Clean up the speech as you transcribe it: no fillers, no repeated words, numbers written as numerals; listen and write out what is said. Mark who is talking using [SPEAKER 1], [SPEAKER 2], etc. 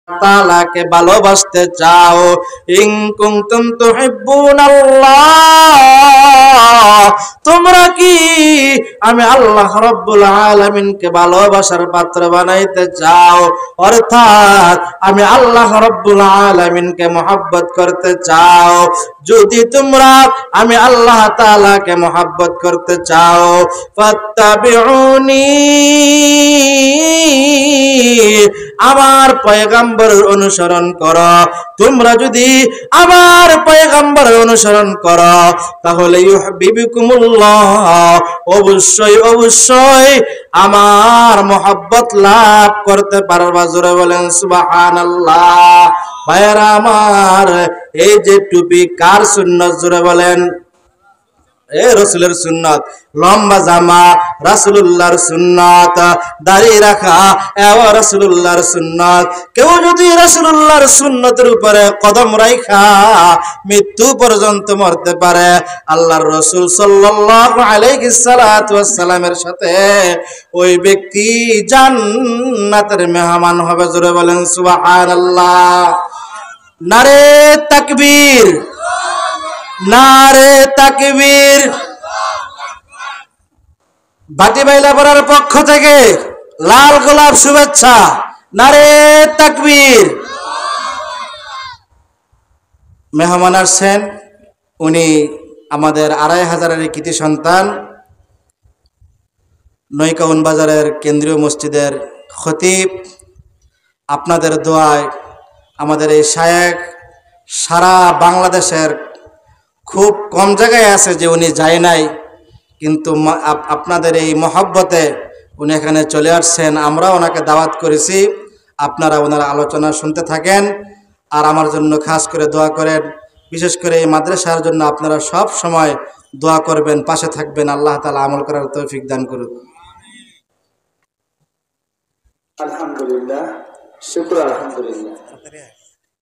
[SPEAKER 1] তাআলাকে ভালোবাসতে চাও, ইন কুনতুম তুহিব্বুনাল্লাহ, তোমরা কি আমি আল্লাহ রাব্বুল আলামিনকে ভালোবাসার পাত্র বানাইতে চাও, অর্থাৎ আমি আল্লাহ রাব্বুল আলামিনকে মহব্বত করতে চাও, যদি তোমরা আমি আল্লাহ তাআলাকে মহব্বত করতে চাও, ফাত্তাবিউনি, আমার পয়গম্বরের অনুসরণ করো। তোমরা যদি আমার পয়গম্বরের অনুসরণ করো তাহলে ইউহিব্বুকুমুল্লাহ, অবশ্যই অবশ্যই আমার মহব্বত লাভ করতে পারবা। জোরে বলেন সুবহানাল্লাহ। ভাইরা আমার, এই যে টুপি কার সুন্নাত? জোরে বলেন। রাসূলের সুন্নাত। লম্বা জামা রাসূলুল্লাহর সুন্নাত, দাড়ি রাখা রাসূলুল্লাহর সুন্নাত। কেউ যদি রাসূলুল্লাহর সুন্নতের উপরে কদম রাখা মৃত্যু পর্যন্ত মরতে পারে, আল্লাহর রাসূল সাল্লাল্লাহু আলাইহি সাল্লামের সাথে ওই ব্যক্তি জান্নাতের মেহমান হবে। জোরে বলেন সুবহানাল্লাহ। নারে তাকবীর, নারে তাকবীর। বাটিবাইলা পড়ার পক্ষ থেকে লাল গোলাপ শুভেচ্ছা। নারে তাকবীর। মেহমান আসছেন, উনি আমাদের 2500 কৃতি সন্তান, নৈকাউন বাজারের কেন্দ্রীয় মসজিদের খতিব। আপনাদের দোয়ায় আমাদের এই শায়েখ সারা বাংলাদেশের খুব কম জায়গায় আছে যে উনি যায় নাই, কিন্তু আপনাদের এই মহব্বতে উনি এখানে চলে আসছেন। আমরা ওনাকে দাওয়াত করেছি, আপনারা ওনার আলোচনা শুনতে থাকেন আর আমার জন্য খাস করে দোয়া করেন। বিশেষ করে এই মাদ্রাসার জন্য আপনারা সব সময় দোয়া করবেন, পাশে থাকবেন। আল্লাহ তাআলা আমল করার তৌফিক দান করুন।
[SPEAKER 2] আলহামদুলিল্লাহ, শুকর আলহামদুলিল্লাহ।